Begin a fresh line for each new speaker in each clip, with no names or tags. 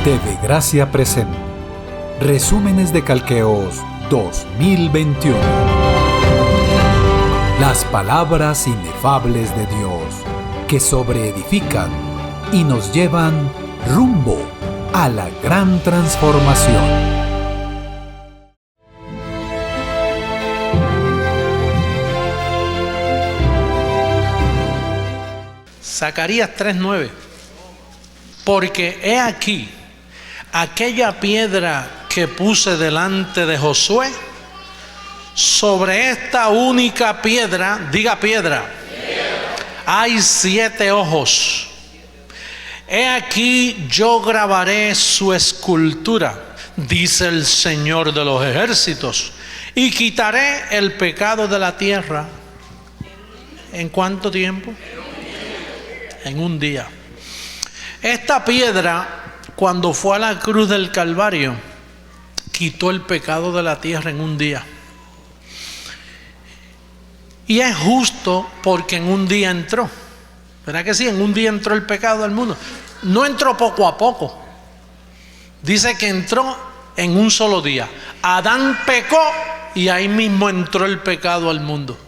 TV Gracia presenta Resúmenes de Calqueos 2021. Las palabras inefables de Dios que sobreedifican y nos llevan rumbo a la gran transformación.
Zacarías 3:9. Porque he aquí aquella piedra que puse delante de Josué, sobre esta única piedra, diga piedra, hay 7 ojos. He aquí yo grabaré su escultura, dice el Señor de los ejércitos, y quitaré el pecado de la tierra. ¿En cuánto tiempo? En un día. Esta piedra, cuando fue a la cruz del Calvario, quitó el pecado de la tierra en un día. Y es justo porque en un día entró. ¿Verdad que sí? En un día entró el pecado al mundo. No entró poco a poco. Dice que entró en un solo día. Adán pecó y ahí mismo entró el pecado al mundo.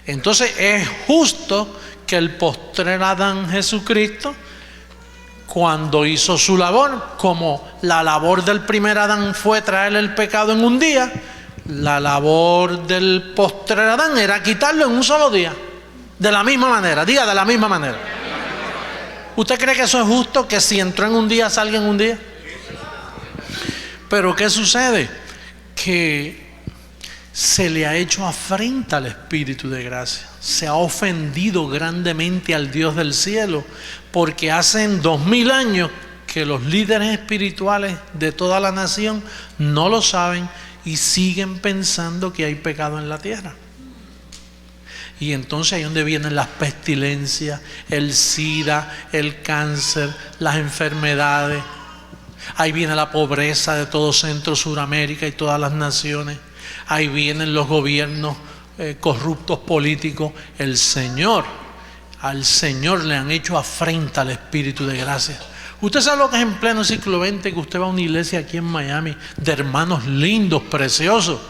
Entonces es justo que el postrer Adán, Jesucristo, cuando hizo su labor, como la labor del primer Adán fue traer el pecado en un día, la labor del postrer Adán era quitarlo en un solo día. De la misma manera, diga de la misma manera. ¿Usted cree que eso es justo, que si entró en un día salga en un día? Pero ¿qué sucede? Que se le ha hecho afrenta al Espíritu de gracia. Se ha ofendido grandemente al Dios del cielo, porque hace 2000 años que los líderes espirituales de toda la nación no lo saben y siguen pensando que hay pecado en la tierra. Y entonces ahí es donde vienen las pestilencias, el SIDA, el cáncer, las enfermedades. Ahí viene la pobreza de todo Centro, Suramérica y todas las naciones. Ahí vienen los gobiernos corruptos políticos. Al Señor le han hecho afrenta al Espíritu de gracia. Usted sabe lo que es en pleno siglo XX, que usted va a una iglesia aquí en Miami de hermanos lindos, preciosos,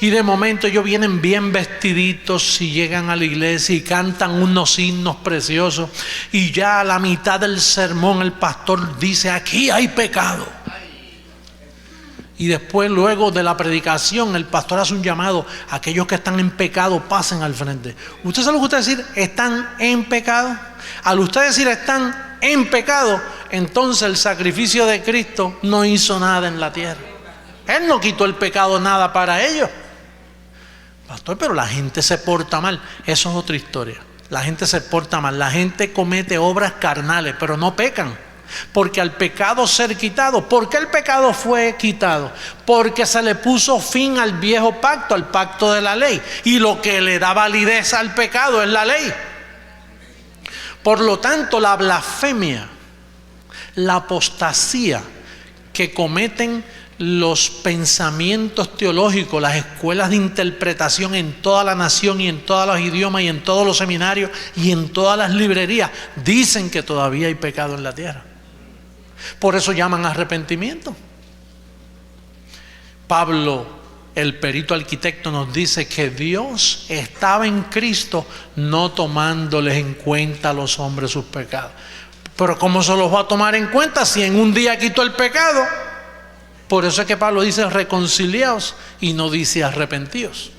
y de momento ellos vienen bien vestiditos y llegan a la iglesia y cantan unos himnos preciosos, y ya a la mitad del sermón el pastor dice: aquí hay pecado. Y después, luego de la predicación, el pastor hace un llamado: aquellos que están en pecado pasen al frente. ¿Usted sabe lo que usted decir? ¿Están en pecado? Al usted decir están en pecado, entonces el sacrificio de Cristo no hizo nada en la tierra. Él no quitó el pecado nada para ellos. Pastor, pero la gente se porta mal. Eso es otra historia. La gente se porta mal. La gente comete obras carnales, pero no pecan. Porque al pecado ser quitado, ¿por qué el pecado fue quitado? Porque se le puso fin al viejo pacto, al pacto de la ley. Y lo que le da validez al pecado es la ley. Por lo tanto, la blasfemia, la apostasía que cometen los pensamientos teológicos, las escuelas de interpretación en toda la nación y en todos los idiomas y en todos los seminarios y en todas las librerías, dicen que todavía hay pecado en la tierra. Por eso llaman arrepentimiento. Pablo, el perito arquitecto, nos dice que Dios estaba en Cristo no tomándoles en cuenta a los hombres sus pecados. Pero ¿cómo se los va a tomar en cuenta si en un día quitó el pecado? Por eso es que Pablo dice reconciliaos y no dice arrepentíos.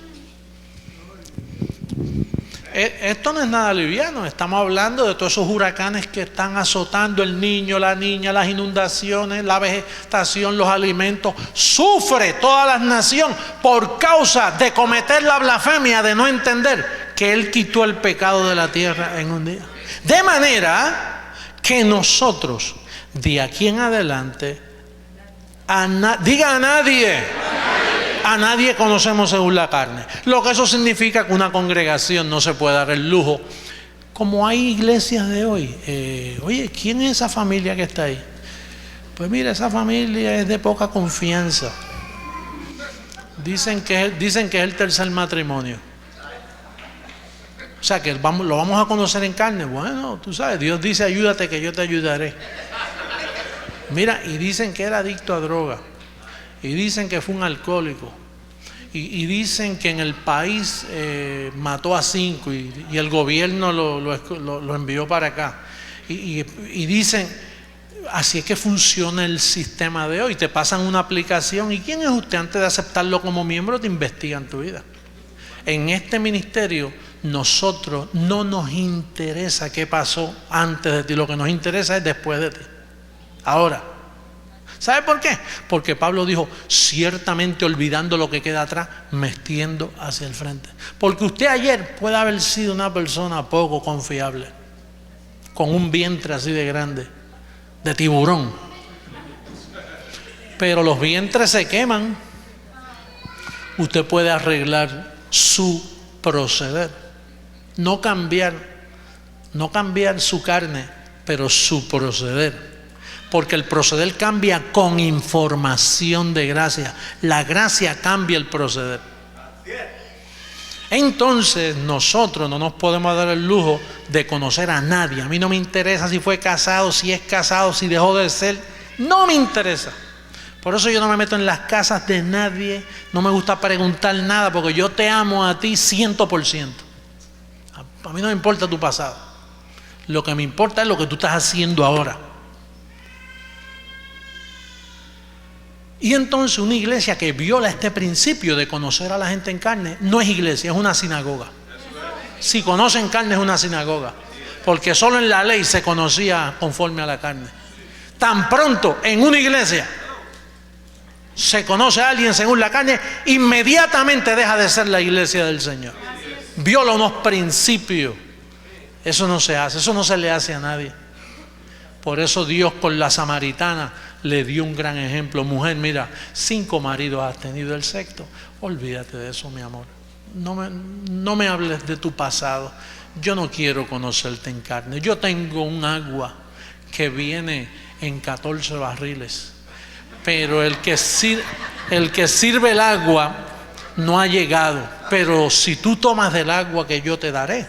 Esto no es nada liviano. Estamos hablando de todos esos huracanes que están azotando el niño, la niña, las inundaciones, la vegetación, los alimentos. Sufre toda la nación por causa de cometer la blasfemia, de no entender que Él quitó el pecado de la tierra en un día. De manera que nosotros, de aquí en adelante, diga a nadie. A nadie conocemos según la carne. Lo que eso significa que una congregación no se puede dar el lujo. Como hay iglesias de hoy. Oye, ¿quién es esa familia que está ahí? Pues mira, esa familia es de poca confianza. Dicen que es el tercer matrimonio. O sea, que lo vamos a conocer en carne. Bueno, tú sabes, Dios dice: ayúdate que yo te ayudaré. Mira, y dicen que era adicto a droga, y dicen que fue un alcohólico, y dicen que en el país mató a 5 y el gobierno lo envió para acá. Y dicen, así es que funciona el sistema de hoy. Te pasan una aplicación y ¿quién es usted? Antes de aceptarlo como miembro te investigan tu vida. En este ministerio nosotros no nos interesa qué pasó antes de ti, lo que nos interesa es después de ti. Ahora, ¿sabe por qué? Porque Pablo dijo, ciertamente olvidando lo que queda atrás, me extiendo hacia el frente. Porque usted ayer puede haber sido una persona poco confiable, con un vientre así de grande, de tiburón. Pero los vientres se queman. Usted puede arreglar su proceder. No cambiar su carne, pero su proceder. Porque el proceder cambia con información de gracia. La gracia cambia el proceder. Entonces nosotros no nos podemos dar el lujo de conocer a nadie. A mí no me interesa si fue casado, si es casado, si dejó de ser. No me interesa. Por eso yo no me meto en las casas de nadie. No me gusta preguntar nada porque yo te amo a ti 100%. A mí no me importa tu pasado. Lo que me importa es lo que tú estás haciendo ahora. Y entonces una iglesia que viola este principio de conocer a la gente en carne no es iglesia, es una sinagoga. Si conocen carne es una sinagoga, porque solo en la ley se conocía conforme a la carne. Tan pronto en una iglesia se conoce a alguien según la carne, inmediatamente deja de ser la iglesia del Señor. Viola unos principios. Eso no se hace, eso no se le hace a nadie. Por eso Dios con la samaritana le dio un gran ejemplo. Mujer, mira, 5 maridos has tenido, el sexto. Olvídate de eso, mi amor. No me hables de tu pasado. Yo no quiero conocerte en carne. Yo tengo un agua que viene en 14 barriles. Pero el que sirve el agua no ha llegado. Pero si tú tomas del agua que yo te daré,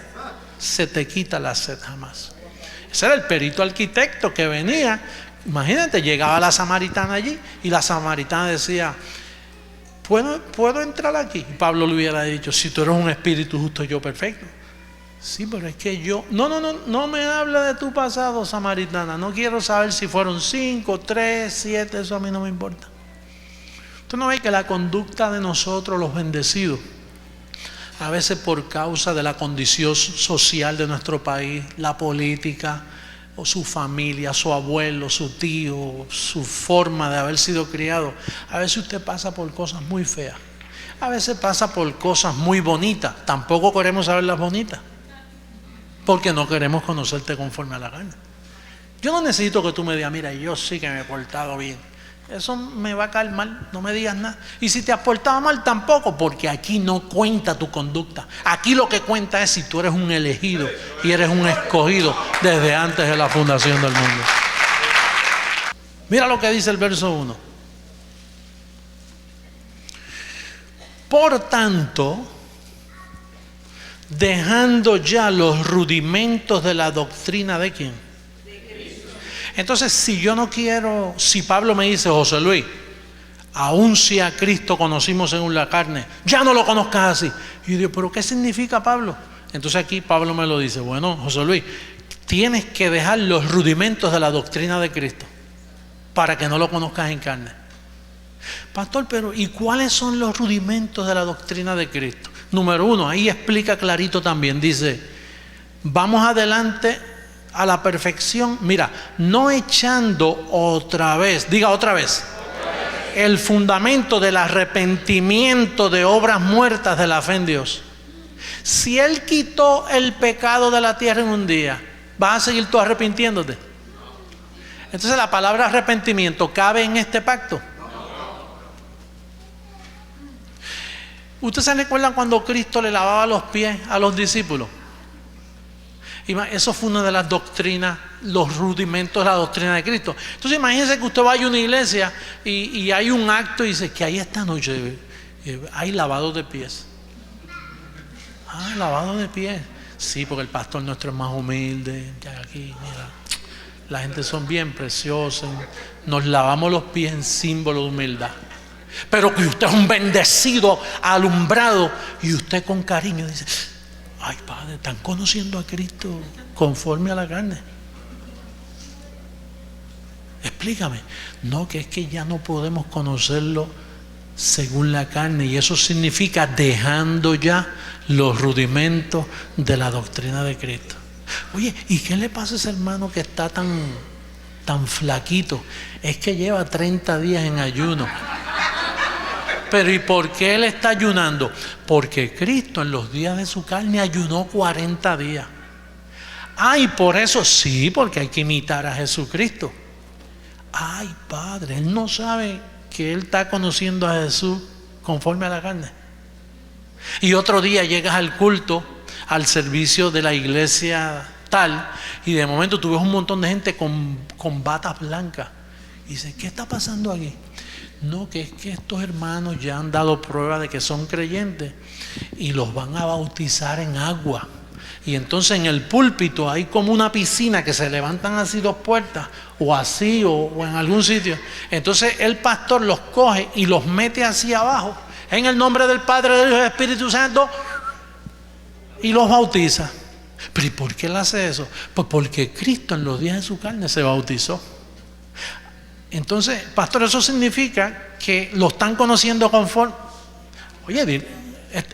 se te quita la sed jamás. Ese era el perito arquitecto que venía. Imagínate, llegaba la samaritana allí y la samaritana decía, ¿puedo entrar aquí? Y Pablo le hubiera dicho, si tú eres un espíritu justo, yo perfecto. Sí, pero es que yo... No me habla de tu pasado, samaritana. No quiero saber si fueron 5, 3, 7, eso a mí no me importa. Usted no ve que la conducta de nosotros, los bendecidos, a veces por causa de la condición social de nuestro país, la política, o su familia, su abuelo, su tío, su forma de haber sido criado, a veces usted pasa por cosas muy feas, a veces pasa por cosas muy bonitas. Tampoco queremos saber las bonitas, porque no queremos conocerte conforme a la carne. Yo no necesito que tú me digas, mira, yo sí que me he portado bien. Eso me va a caer mal, no me digas nada. Y si te has portado mal, tampoco, porque aquí no cuenta tu conducta. Aquí lo que cuenta es si tú eres un elegido y eres un escogido desde antes de la fundación del mundo. Mira lo que dice el verso 1. Por tanto, dejando ya los rudimentos de la doctrina de ¿quién? Entonces, si Pablo me dice, José Luis, aun si a Cristo conocimos según la carne, ya no lo conozcas así. Y yo digo, ¿pero qué significa, Pablo? Entonces aquí Pablo me lo dice, bueno, José Luis, tienes que dejar los rudimentos de la doctrina de Cristo para que no lo conozcas en carne. Pastor, pero ¿y cuáles son los rudimentos de la doctrina de Cristo? Número 1, ahí explica clarito también, dice, vamos adelante a la perfección, mira, no echando otra vez, diga otra vez, el fundamento del arrepentimiento de obras muertas de la fe en Dios. Si Él quitó el pecado de la tierra en un día, ¿vas a seguir tú arrepintiéndote? Entonces la palabra arrepentimiento ¿cabe en este pacto? ¿Ustedes se recuerdan cuando Cristo le lavaba los pies a los discípulos? Eso fue una de las doctrinas, los rudimentos de la doctrina de Cristo. Entonces imagínense que usted vaya a una iglesia y hay un acto y dice que ahí esta noche hay lavado de pies. Lavado de pies. Sí, porque el pastor nuestro es más humilde. Ya aquí, mira, La gente son bien preciosas, nos lavamos los pies en símbolo de humildad. Pero que usted es un bendecido, alumbrado, y usted con cariño dice: ay, Padre, están conociendo a Cristo conforme a la carne. Explícame. No, que es que ya no podemos conocerlo según la carne, y eso significa dejando ya los rudimentos de la doctrina de Cristo. Oye, ¿y qué le pasa a ese hermano que está tan flaquito? Es que lleva 30 días en ayuno. Pero ¿y por qué él está ayunando? Porque Cristo en los días de su carne ayunó 40 días. Ay, por eso sí, porque hay que imitar a Jesucristo. Ay, Padre, él no sabe que él está conociendo a Jesús conforme a la carne. Y otro día llegas al culto, al servicio de la iglesia tal, y de momento tú ves un montón de gente con batas blancas. Y dices: ¿qué está pasando aquí? No, que es que estos hermanos ya han dado prueba de que son creyentes y los van a bautizar en agua. Y entonces en el púlpito hay como una piscina que se levantan así 2 puertas, o así, o en algún sitio. Entonces el pastor los coge y los mete así abajo, en el nombre del Padre, del Hijo y del Espíritu Santo, y los bautiza. ¿Pero y por qué él hace eso? Pues porque Cristo en los días de su carne se bautizó. Entonces, pastor, eso significa que lo están conociendo conforme. Oye,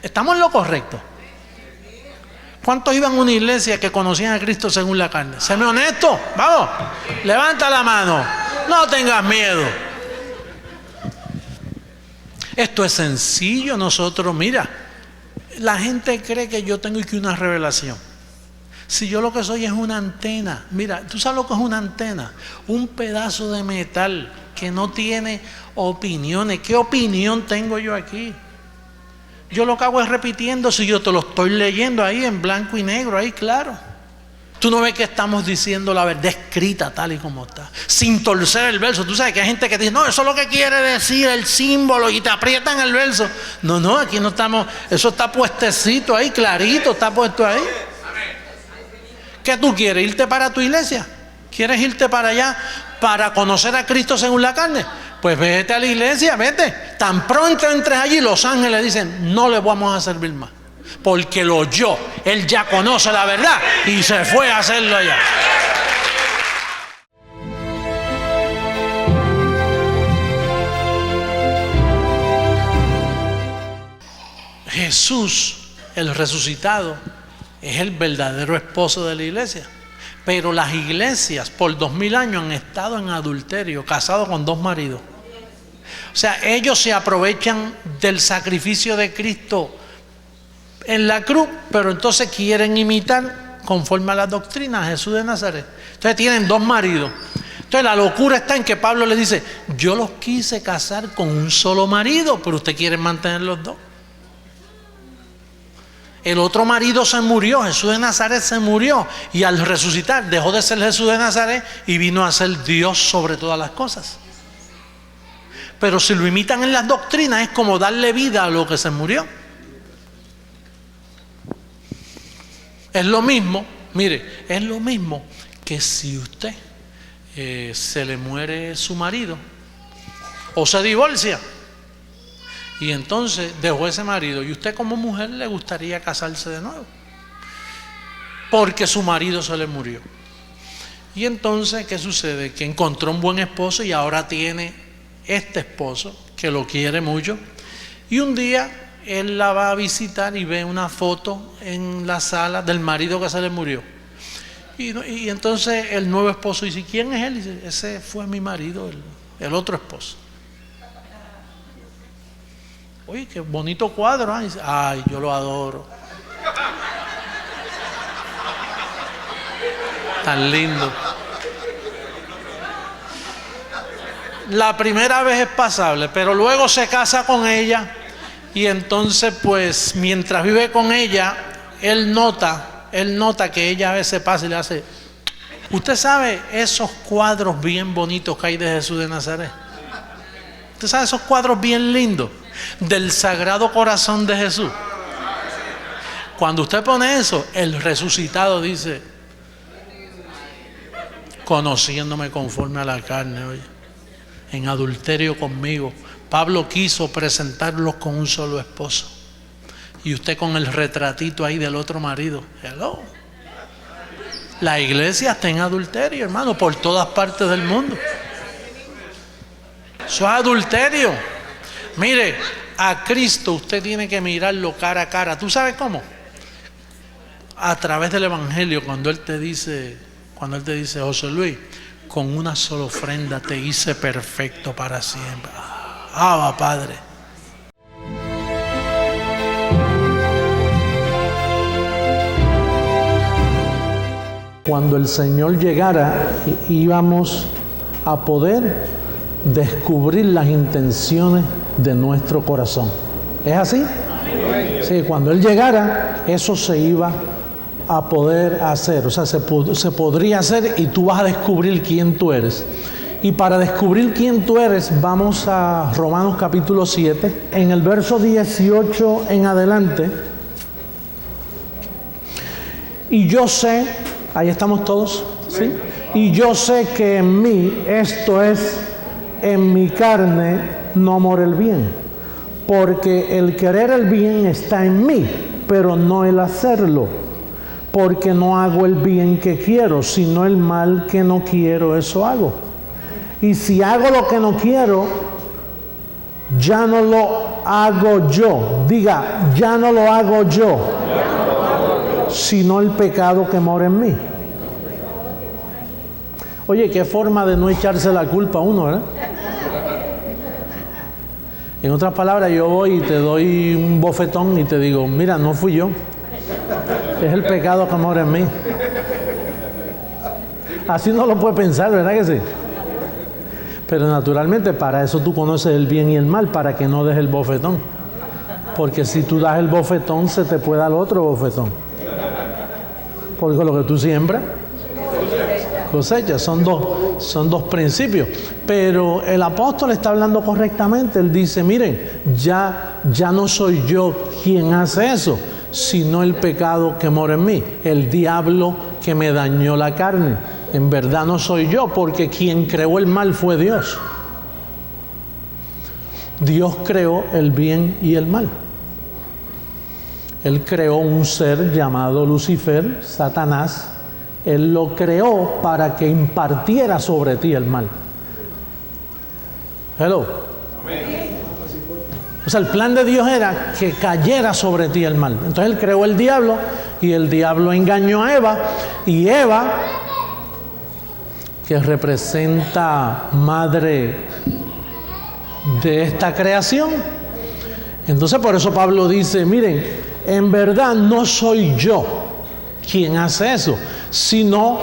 ¿estamos en lo correcto? ¿Cuántos iban a una iglesia que conocían a Cristo según la carne? Séme honesto, vamos, levanta la mano, no tengas miedo. Esto es sencillo. Nosotros, mira, la gente cree que yo tengo aquí una revelación. Si yo lo que soy es una antena. Mira, ¿tú sabes lo que es una antena? Un pedazo de metal que no tiene opiniones. ¿Qué opinión tengo yo aquí? Yo lo que hago es repitiendo. Si yo te lo estoy leyendo ahí en blanco y negro, ahí claro. Tú no ves que estamos diciendo la verdad escrita tal y como está, sin torcer el verso. Tú sabes que hay gente que dice: no, eso es lo que quiere decir el símbolo, y te aprietan el verso. No, aquí no estamos. Eso está puestecito ahí, clarito, está puesto ahí. ¿Qué tú quieres? ¿Irte para tu iglesia? ¿Quieres irte para allá para conocer a Cristo según la carne? Pues vete a la iglesia, vete. Tan pronto entres allí, los ángeles dicen: no le vamos a servir más, porque lo oyó. Él ya conoce la verdad y se fue a hacerlo allá. Jesús, el resucitado, es el verdadero esposo de la iglesia. Pero las iglesias por 2000 años han estado en adulterio, casados con 2 maridos. O sea, ellos se aprovechan del sacrificio de Cristo en la cruz, pero entonces quieren imitar conforme a la doctrina a Jesús de Nazaret. Entonces tienen 2 maridos. Entonces la locura está en que Pablo le dice: yo los quise casar con un solo marido, pero ustedes quieren mantener los 2. El otro marido se murió, Jesús de Nazaret se murió, y al resucitar dejó de ser Jesús de Nazaret y vino a ser Dios sobre todas las cosas. Pero si lo imitan en las doctrinas, es como darle vida a lo que se murió. Es lo mismo, mire, es lo mismo que si usted se le muere su marido o se divorcia, y entonces dejó ese marido, y usted como mujer le gustaría casarse de nuevo porque su marido se le murió. Y entonces, ¿qué sucede? Que encontró un buen esposo y ahora tiene este esposo que lo quiere mucho, y un día él la va a visitar y ve una foto en la sala del marido que se le murió. Y entonces el nuevo esposo dice: ¿quién es él? Y dice: ese fue mi marido, el otro esposo. Oye, qué bonito cuadro, ¿eh? Dice: ay, yo lo adoro. Tan lindo. La primera vez es pasable, pero luego se casa con ella, y entonces pues mientras vive con ella, él nota que ella a veces pasa y le hace. Usted sabe esos cuadros bien bonitos que hay de Jesús de Nazaret. Usted sabe esos cuadros bien lindos del Sagrado Corazón de Jesús. Cuando usted pone eso, el resucitado dice: conociéndome conforme a la carne, oye, en adulterio conmigo. Pablo quiso presentarlos con un solo esposo. Y usted con el retratito ahí del otro marido. Hello. La iglesia está en adulterio, hermano, por todas partes del mundo. Eso es adulterio. Mire, a Cristo usted tiene que mirarlo cara a cara. ¿Tú sabes cómo? A través del Evangelio, cuando Él te dice, José Luis, con una sola ofrenda te hice perfecto para siempre. Abba, Padre. Cuando el Señor llegara, íbamos a poder descubrir las intenciones de nuestro corazón. ¿Es así? Sí, cuando Él llegara, eso se iba a poder hacer. O sea, se podría hacer y tú vas a descubrir quién tú eres. Y para descubrir quién tú eres, vamos a Romanos capítulo 7, en el verso 18 en adelante. Y yo sé, ahí estamos todos, ¿sí? Y yo sé que en mí, esto es, en mi carne, no mora el bien. Porque el querer el bien está en mí, pero no el hacerlo. Porque no hago el bien que quiero, sino el mal que no quiero, eso hago. Y si hago lo que no quiero, ya no lo hago yo. Diga, ya no lo hago yo, sino el pecado que mora en mí. Oye, qué forma de no echarse la culpa a uno, ¿verdad? En otras palabras, yo voy y te doy un bofetón y te digo, mira, no fui yo. Es el pecado que mora en mí. Así no lo puedes pensar, ¿verdad que sí? Pero naturalmente para eso tú conoces el bien y el mal, para que no des el bofetón. Porque si tú das el bofetón, se te puede dar otro bofetón. Porque lo que tú siembras, cosechas. Son dos principios. Pero el apóstol está hablando correctamente. Él dice, miren, ya no soy yo quien hace eso, sino el pecado que mora en mí, el diablo que me dañó la carne. En verdad no soy yo, porque quien creó el mal fue Dios. Dios creó el bien y el mal. Él creó un ser llamado Lucifer, Satanás. Él lo creó para que impartiera sobre ti el mal. Hello. O sea, el plan de Dios era que cayera sobre ti el mal. Entonces Él creó el diablo y el diablo engañó a Eva. Y Eva, que representa madre de esta creación. Entonces por eso Pablo dice, miren, en verdad no soy yo quien hace eso, sino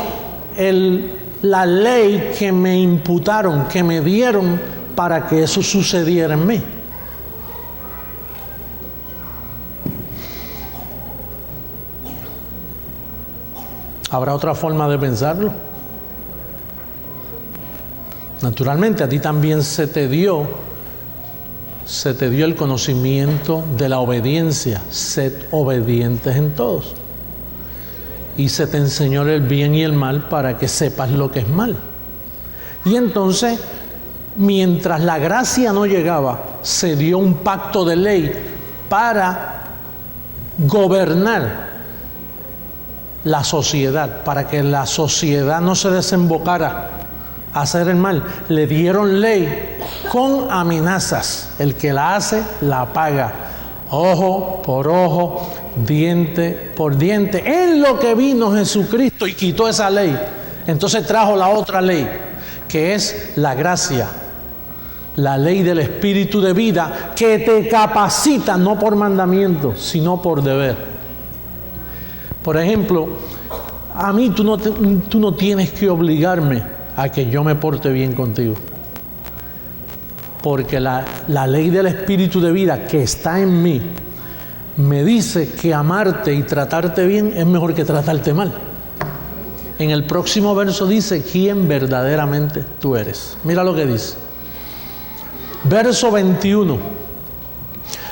la ley que me imputaron, que me dieron para que eso sucediera en mí. ¿Habrá otra forma de pensarlo? Naturalmente a ti también se te dio el conocimiento de la obediencia. Sed obedientes en todos. Y se te enseñó el bien y el mal para que sepas lo que es mal. Y entonces, mientras la gracia no llegaba, se dio un pacto de ley para gobernar la sociedad, para que la sociedad no se desembocara a hacer el mal. Le dieron ley con amenazas. El que la hace, la paga. Ojo por ojo, diente por diente. En lo que vino Jesucristo y quitó esa ley. Entonces trajo la otra ley, que es la gracia. La ley del Espíritu de vida, que te capacita no por mandamiento, sino por deber. Por ejemplo, a mí tú no tienes que obligarme a que yo me porte bien contigo. Porque la ley del Espíritu de vida que está en mí me dice que amarte y tratarte bien es mejor que tratarte mal. En el próximo verso dice quién verdaderamente tú eres. Mira lo que dice. Verso 21.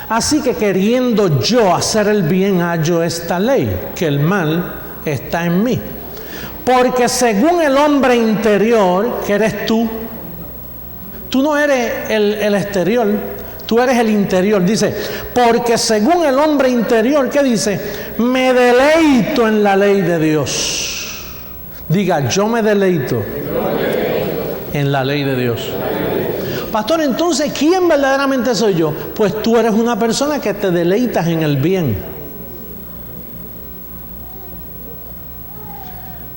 Así que queriendo yo hacer el bien, hallo esta ley, que el mal está en mí. porque según el hombre interior, que eres tú no eres el exterior, tú eres el interior. Dice, porque según el hombre interior, ¿qué dice? Me deleito en la ley de Dios. Diga, yo me deleito en la ley de Dios. Pastor, entonces, ¿quién verdaderamente soy yo? Pues tú eres una persona que te deleitas en el bien.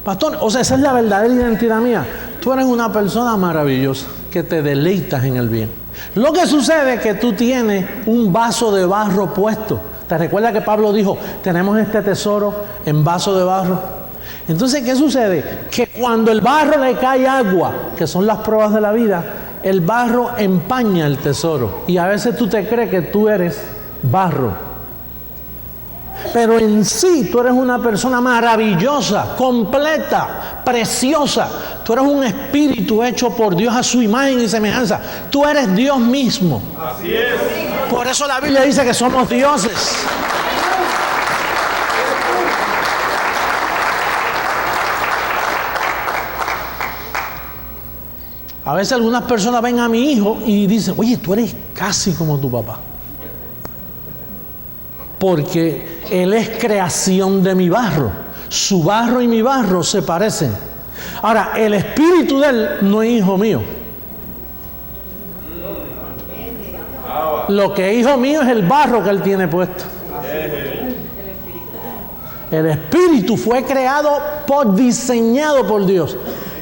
Pastor, o sea, esa es la verdadera identidad mía. Tú eres una persona maravillosa, que te deleitas en el bien. Lo que sucede es que tú tienes un vaso de barro puesto. ¿Te recuerdas que Pablo dijo, tenemos este tesoro en vaso de barro? Entonces, ¿qué sucede? Que cuando el barro le cae agua, que son las pruebas de la vida, el barro empaña el tesoro. Y a veces tú te crees que tú eres barro. Pero en sí tú eres una persona maravillosa, completa, preciosa. Tú eres un espíritu hecho por Dios a su imagen y semejanza. Tú eres Dios mismo.
Así es.
Por eso la Biblia dice que somos dioses. A veces algunas personas ven a mi hijo y dicen, oye, tú eres casi como tu papá. Porque él es creación de mi barro. Su barro y mi barro se parecen. Ahora, el espíritu de él no es hijo mío. Lo que es hijo mío es el barro que él tiene puesto. El espíritu fue creado diseñado por Dios.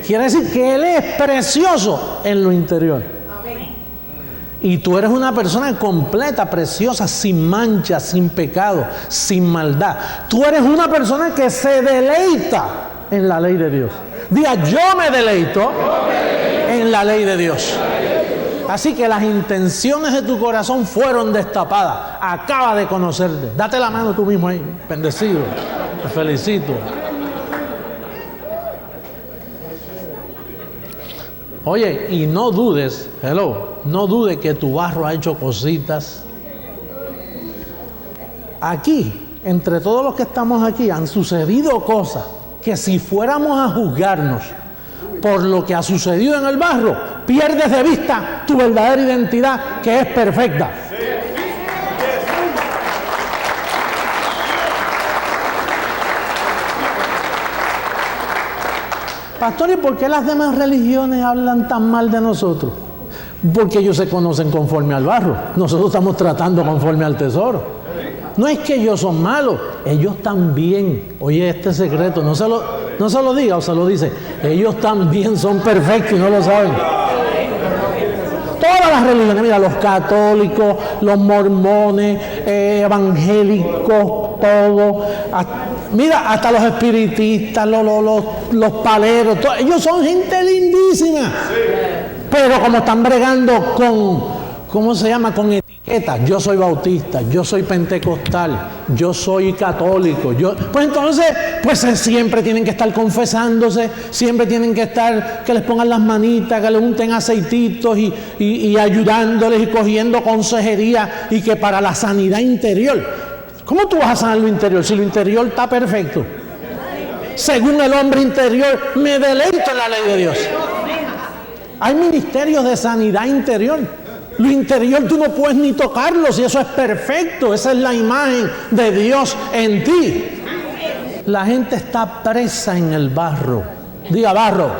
Quiere decir que él es precioso en lo interior. Y tú eres una persona completa, preciosa, sin mancha, sin pecado, sin maldad. Tú eres una persona que se deleita en la ley de Dios. Diga, yo me deleito en la ley de Dios. Así que las intenciones de tu corazón fueron destapadas. Acaba de conocerte. Date la mano tú mismo ahí. Bendecido. Te felicito. Oye, y no dudes, no dudes que tu barro ha hecho cositas. Aquí, entre todos los que estamos aquí, han sucedido cosas que si fuéramos a juzgarnos por lo que ha sucedido en el barro, pierdes de vista tu verdadera identidad, que es perfecta. Pastor, ¿y por qué las demás religiones hablan tan mal de nosotros? Porque ellos se conocen conforme al barro. Nosotros estamos tratando conforme al tesoro. No es que ellos son malos, ellos también. Oye, este secreto, no se lo diga o se lo dice. Ellos también son perfectos y no lo saben. Todas las religiones, mira, los católicos, los mormones, evangélicos, todo. Mira, hasta los espiritistas, los paleros, ellos son gente lindísima. Pero como están bregando con, ¿cómo se llama? Con etiquetas. Yo soy bautista, yo soy pentecostal, yo soy católico. Pues entonces, pues siempre tienen que estar confesándose, siempre tienen que estar, que les pongan las manitas, que les unten aceititos y ayudándoles y cogiendo consejería y que para la sanidad interior. ¿Cómo tú vas a sanar lo interior si lo interior está perfecto? Según el hombre interior, me deleito en la ley de Dios. Hay ministerios de sanidad interior. Lo interior tú no puedes ni tocarlo si eso es perfecto. Esa es la imagen de Dios en ti. La gente está presa en el barro. Diga barro.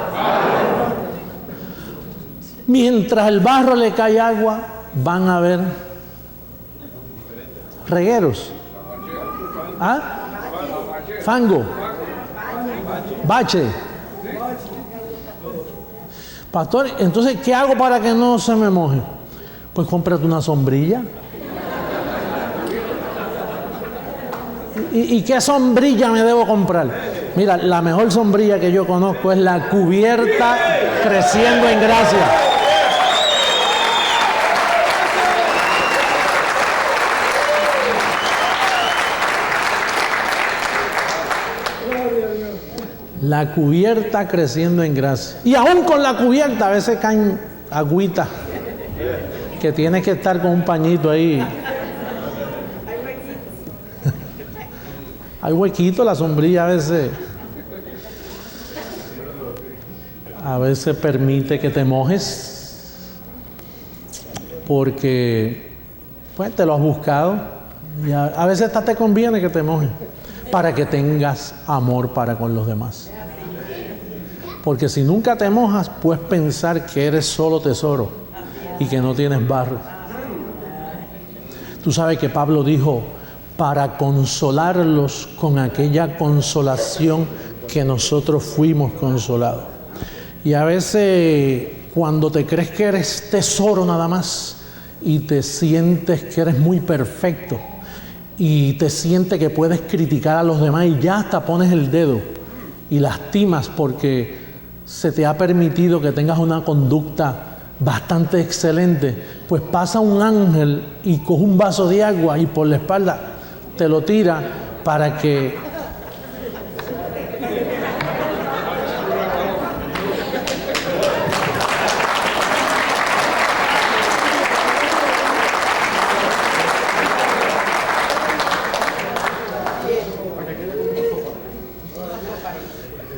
Mientras el barro le cae agua, van a haber regueros. ¿Ah? Fango. Bache. Pastor, entonces, ¿qué hago para que no se me moje? Pues cómprate una sombrilla. ¿Y qué sombrilla me debo comprar? Mira, la mejor sombrilla que yo conozco es la Cubierta Creciendo en Gracia. La Cubierta Creciendo en Gracia. Y aún con la cubierta a veces caen agüitas que tienes que estar con un pañito ahí. Hay huequito, la sombrilla a veces. a veces permite que te mojes porque pues te lo has buscado y a veces hasta te conviene que te mojes para que tengas amor para con los demás. Porque si nunca te mojas, puedes pensar que eres solo tesoro y que no tienes barro. Tú sabes que Pablo dijo, para consolarlos con aquella consolación que nosotros fuimos consolados. Y a veces cuando te crees que eres tesoro nada más y te sientes que eres muy perfecto y te sientes que puedes criticar a los demás y ya hasta pones el dedo y lastimas porque se te ha permitido que tengas una conducta bastante excelente, pues pasa un ángel y coge un vaso de agua y por la espalda te lo tira para que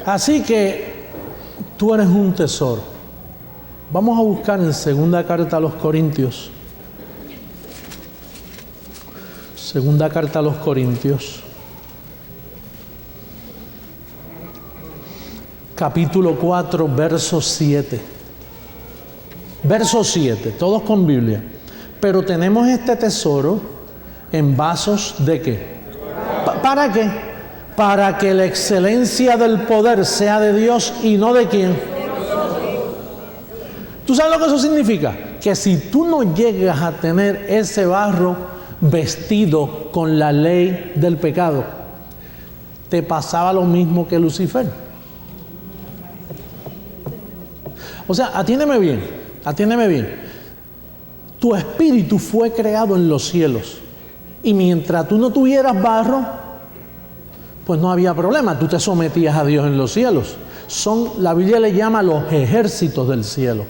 así que tú eres un tesoro. Vamos a buscar en segunda carta a los Corintios. Segunda carta a los Corintios. Capítulo 4, verso 7. Verso 7, todos con Biblia. Pero tenemos este tesoro en vasos ¿de qué? ¿Para qué? Para que la excelencia del poder sea de Dios y no de quién. ¿Tú sabes lo que eso significa? Que si tú no llegas a tener ese barro vestido con la ley del pecado, te pasaba lo mismo que Lucifer. O sea, atiéndeme bien. Tu espíritu fue creado en los cielos. Y mientras tú no tuvieras barro, pues no había problema. Tú te sometías a Dios en los cielos. La Biblia le llama los ejércitos del cielo.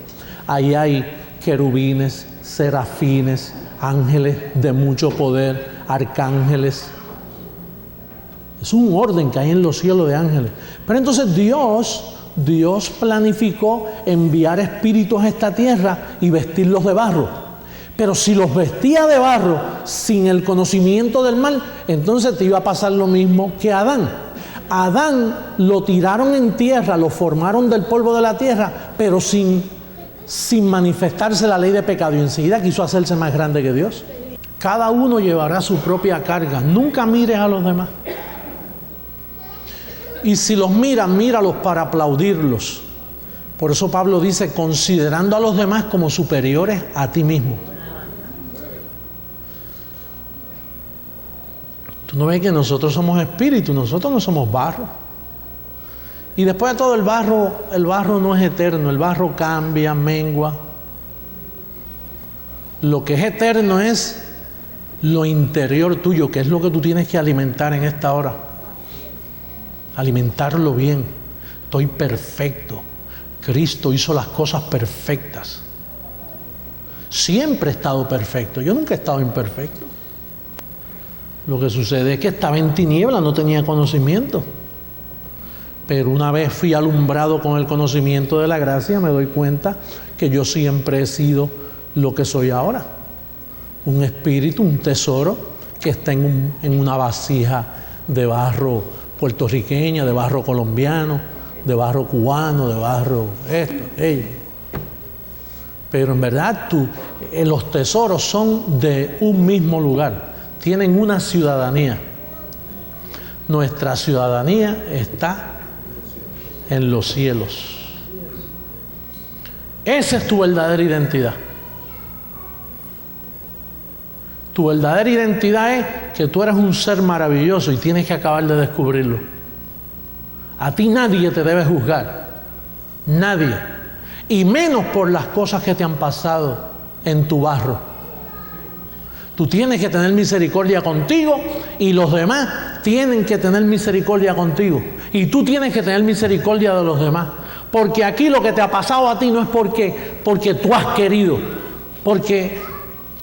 Ahí hay querubines, serafines, ángeles de mucho poder, arcángeles. Es un orden que hay en los cielos de ángeles. Pero entonces Dios planificó enviar espíritus a esta tierra y vestirlos de barro. Pero si los vestía de barro sin el conocimiento del mal, entonces te iba a pasar lo mismo que a Adán. A Adán lo tiraron en tierra, lo formaron del polvo de la tierra, pero sin manifestarse la ley de pecado, y enseguida quiso hacerse más grande que Dios. Cada uno llevará su propia carga. Nunca mires a los demás. Y si los miras, míralos para aplaudirlos. Por eso Pablo dice, considerando a los demás como superiores a ti mismo. Tú no ves que nosotros somos espíritu, nosotros no somos barro. Y después de todo el barro no es eterno, el barro cambia, mengua. Lo que es eterno es lo interior tuyo, que es lo que tú tienes que alimentar en esta hora. Alimentarlo bien. Estoy perfecto. Cristo hizo las cosas perfectas. Siempre he estado perfecto, yo nunca he estado imperfecto. Lo que sucede es que estaba en tiniebla, no tenía conocimiento. Pero una vez fui alumbrado con el conocimiento de la gracia, me doy cuenta que yo siempre he sido lo que soy ahora. Un espíritu, un tesoro que está en una vasija de barro puertorriqueña, de barro colombiano, de barro cubano, de barro ello. Pero en verdad los tesoros son de un mismo lugar, tienen una ciudadanía. Nuestra ciudadanía está en los cielos. Esa es tu verdadera identidad. Tu verdadera identidad es que tú eres un ser maravilloso y tienes que acabar de descubrirlo. A ti nadie te debe juzgar. Nadie. Y menos por las cosas que te han pasado en tu barro. Tú tienes que tener misericordia contigo y los demás tienen que tener misericordia contigo. Y tú tienes que tener misericordia de los demás. Porque aquí lo que te ha pasado a ti no es porque tú has querido. Porque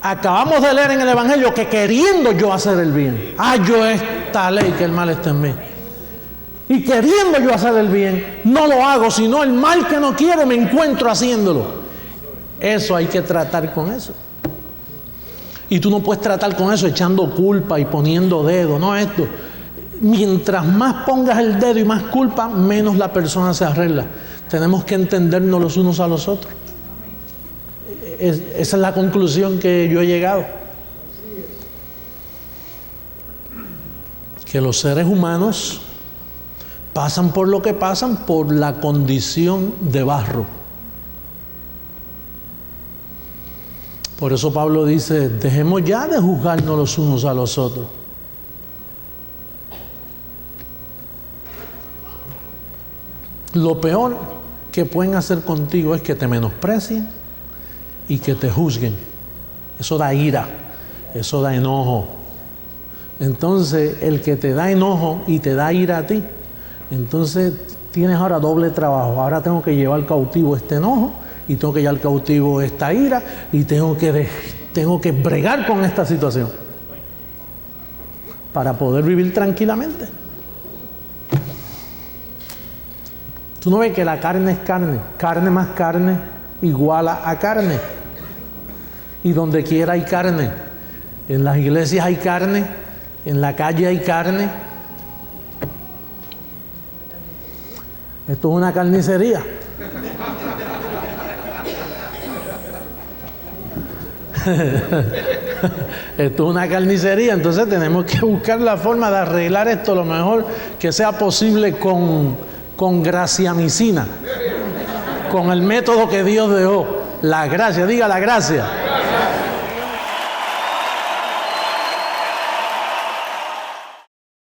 acabamos de leer en el Evangelio que queriendo yo hacer el bien, yo esta ley que el mal está en mí. Y queriendo yo hacer el bien, no lo hago, sino el mal que no quiero me encuentro haciéndolo. Eso hay que tratar con eso. Y tú no puedes tratar con eso echando culpa y poniendo dedo, no esto. Mientras más pongas el dedo y más culpa, menos la persona se arregla. Tenemos que entendernos los unos a los otros. Esa es la conclusión que yo he llegado. Que los seres humanos pasan por lo que pasan por la condición de barro. Por eso Pablo dice, dejemos ya de juzgarnos los unos a los otros. Lo peor que pueden hacer contigo es que te menosprecien y que te juzguen. Eso da ira, eso da enojo. Entonces, el que te da enojo y te da ira a ti, entonces tienes ahora doble trabajo. Ahora tengo que llevar cautivo este enojo y tengo que llevar cautivo esta ira y tengo que bregar con esta situación para poder vivir tranquilamente. Tú no ves que la carne es carne, carne más carne iguala a carne. Y donde quiera hay carne. En las iglesias hay carne, en la calle hay carne. Esto es una carnicería. Esto es una carnicería, entonces tenemos que buscar la forma de arreglar esto lo mejor que sea posible con graciamicina, con el método que Dios dejó. La gracia, diga la gracia.